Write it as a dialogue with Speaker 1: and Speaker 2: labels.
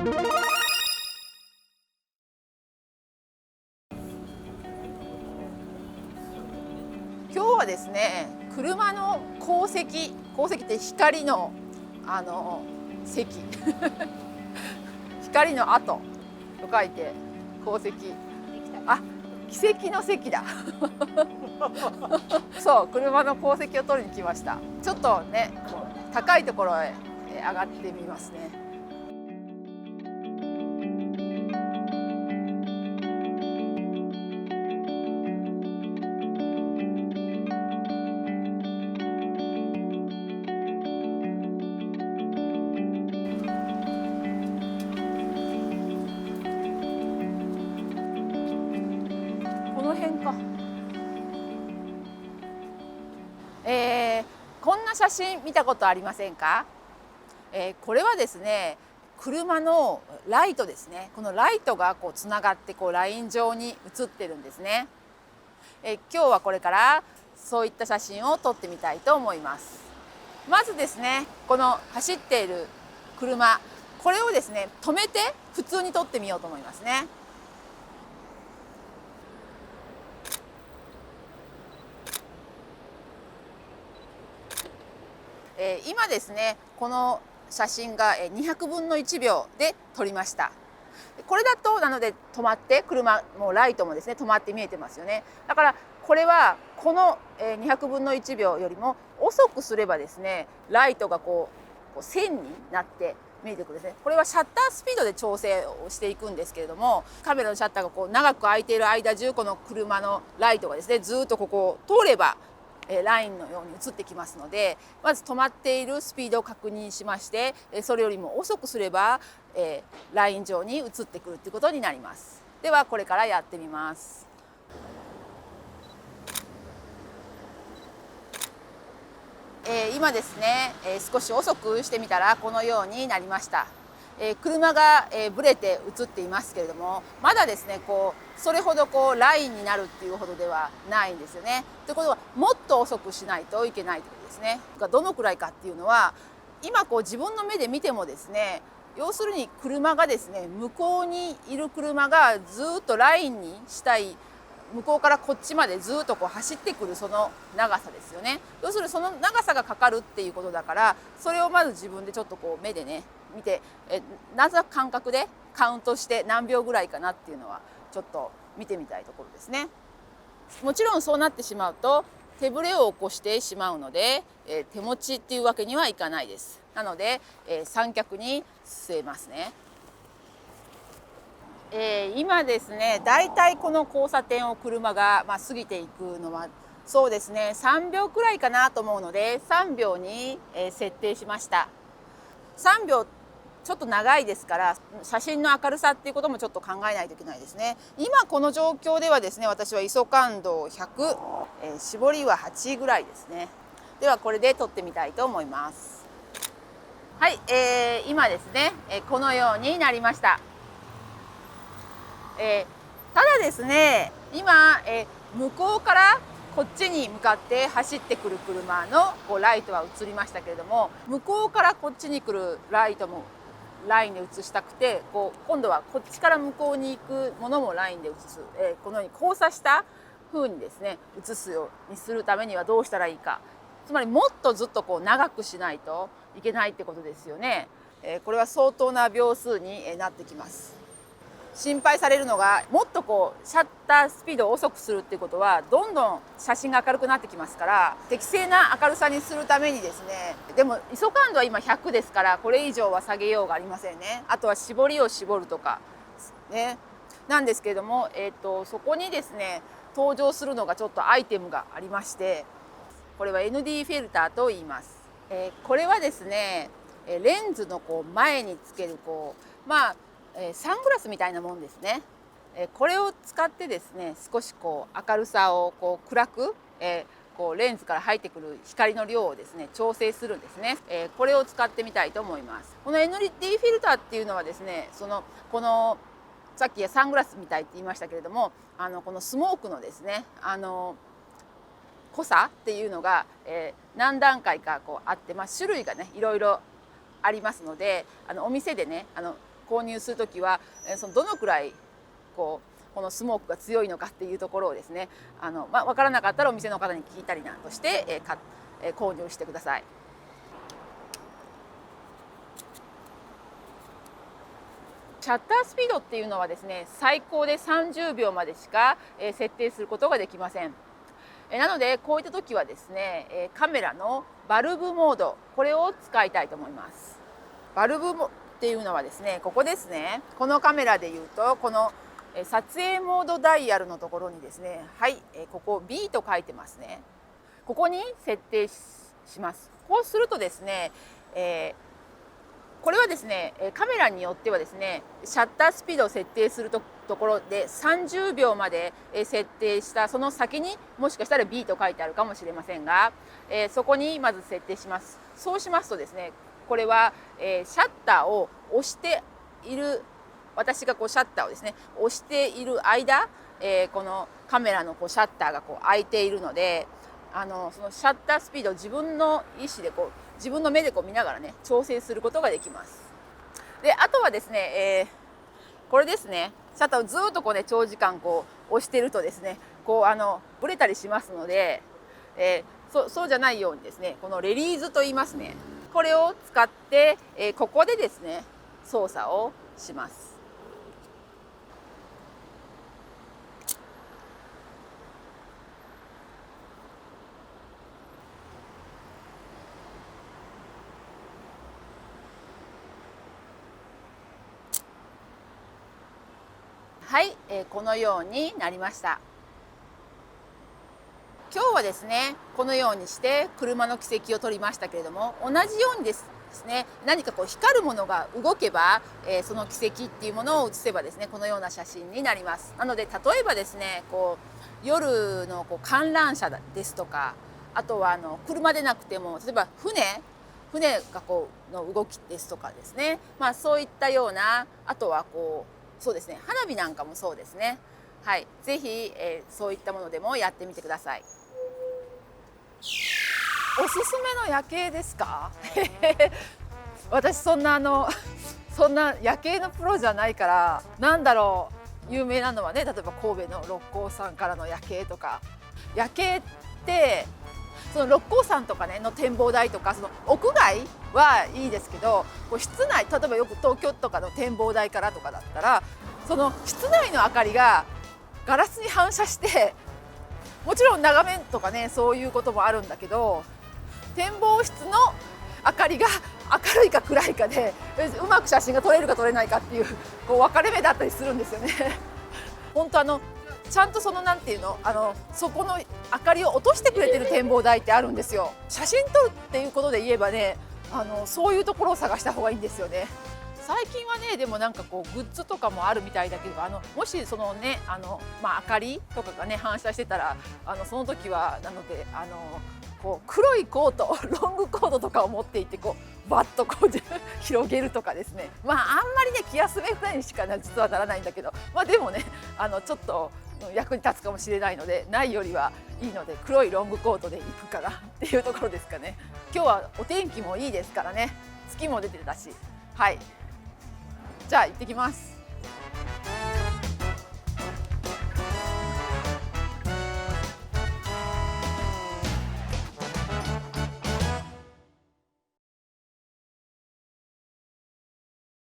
Speaker 1: 今日はですね、車の光石って光の石光の跡と書いて光石。あ、奇跡の石だそう、車の鉱石を取りに来ました。ちょっとね、高いところへ上がってみますね。この辺か。こんな写真見たことありませんか？これはですね、車のライトですね。このライトがこうつながってライン状に写ってるんですね。今日はこれからそういった写真を撮ってみたいと思います。まずですね、この走っている車、これをですね止めて普通に撮ってみようと思いますね。今ですね、この写真が200分の1秒で撮りました。これだとなので止まって車もライトもですね止まって見えてますよね。だからこれはこの200分の1秒よりも遅くすればですね、ライトがこう線になって見えてくるんですね。これはシャッタースピードで調整をしていくんですけれども、カメラのシャッターが長く開いている間中、この車のライトがですねずっとここを通ればラインのように映ってきますので、まず止まっているスピードを確認しまして、それよりも遅くすればライン上に移ってくるということになります。ではこれからやってみます。今ですね、少し遅くしてみたらこのようになりました。車がブレて映っていますけれども、まだですねそれほどラインになるっていうほどではないんですよね。ということはもっと遅くしないといけないということですね。どのくらいかっていうのは今自分の目で見てもですね、要するに車がですね向こうにいる車がずっとラインにしたい、向こうからこっちまでずっと走ってくるその長さですよね。要するにその長さがかかるっていうことだから、それをまず自分でちょっと目でね見て、なんとなく感覚でカウントして何秒ぐらいかなっていうのはちょっと見てみたいところですね。もちろんそうなってしまうと手ぶれを起こしてしまうので、手持ちっていうわけにはいかないです。なので、三脚に据えますね。今ですね、だいたいこの交差点を車が過ぎていくのはそうですね3秒くらいかなと思うので、3秒に設定しました。3秒ちょっと長いですから、写真の明るさっていうこともちょっと考えないといけないですね。今この状況ではですね、私は ISO 感度100、絞りは8ぐらいですね。ではこれで撮ってみたいと思います。はい、今ですね、このようになりました。ただですね、今、向こうからこっちに向かって走ってくる車のライトは映りましたけれども、向こうからこっちに来るライトもラインで映したくて、今度はこっちから向こうに行くものもラインで映す、このように交差した風にですね映すようにするためにはどうしたらいいか。つまりもっとずっと長くしないといけないってことですよね。これは相当な秒数になってきます。心配されるのが、もっとシャッタースピードを遅くするっていうことはどんどん写真が明るくなってきますから、適正な明るさにするためにですね、でも ISO 感度は今100ですから、これ以上は下げようがありませんね。あとは絞りを絞るとかねなんですけれども、そこにですね登場するのがちょっとアイテムがありまして、これは ND フィルターと言います。これはですねレンズの前につけるサングラスみたいなもんですね。これを使ってですね少し明るさを暗く、レンズから入ってくる光の量をですね調整するんですね。これを使ってみたいと思います。この ND フィルターっていうのはですね、このさっきサングラスみたいって言いましたけれども、このスモークのですね濃さっていうのが、何段階かあって、種類がねいろいろありますので、お店でね購入する時はそのどのくらいこのスモークが強いのかっていうところをですね分からなかったらお店の方に聞いたりなどして、購入してください。シャッタースピードっていうのはですね最高で30秒までしか設定することができません。なのでこういった時はですねカメラのバルブモードこれを使いたいと思います。バルブっていうのはですねここですね。このカメラでいうとこの撮影モードダイヤルのところにですねはいここ B と書いてますね。ここに設定します。こうするとですね、これはですねカメラによってはですねシャッタースピードを設定するところで30秒まで設定したその先にもしかしたら B と書いてあるかもしれませんが、そこにまず設定します。そうしますとですねこれはシャッターを押している私がシャッターをですね押している間、このカメラのシャッターが開いているのでそのシャッタースピードを自分の意思で自分の目で見ながらね調整することができます。であとはですね、これですねシャッターをずっと長時間押してるとですねブレたりしますので、そうじゃないようにですねこのレリーズと言いますねこれを使って、ここでですね操作をします。はい、このようになりました。今日はですねこのようにして車の軌跡を撮りましたけれども同じようにですね何か光るものが動けば、その軌跡っていうものを写せばですねこのような写真になります。なので例えばですね夜の観覧車ですとかあとは車でなくても例えば船がの動きですとかですねそういったようなあとはそうですね花火なんかもそうですね。はい、ぜひ、そういったものでもやってみてください。おすすめの夜景ですか？私そんな夜景のプロじゃないからなんだろう有名なのはね例えば神戸の六甲山からの夜景とか夜景ってその六甲山とかねの展望台とかその屋外はいいですけど室内例えばよく東京とかの展望台からとかだったらその室内の明かりがガラスに反射してもちろん眺めとかねそういうこともあるんだけど展望室の明かりが明るいか暗いかでうまく写真が撮れるか撮れないかっていう分かれ目だったりするんですよね。本当ちゃんとなんていうのそこの明かりを落としてくれてる展望台ってあるんですよ。写真撮るっていうことで言えばねそういうところを探した方がいいんですよね。最近はねでもなんかグッズとかもあるみたいだけどもしそのね明かりとかがね反射してたらその時はなので黒いコートロングコートとかを持っていってバッと広げるとかですねあんまりね気休めぐらいにしか実はならないんだけどでもねちょっと役に立つかもしれないのでないよりはいいので黒いロングコートで行くかなっていうところですかね。今日はお天気もいいですからね月も出てたしはいじゃあ行ってきます。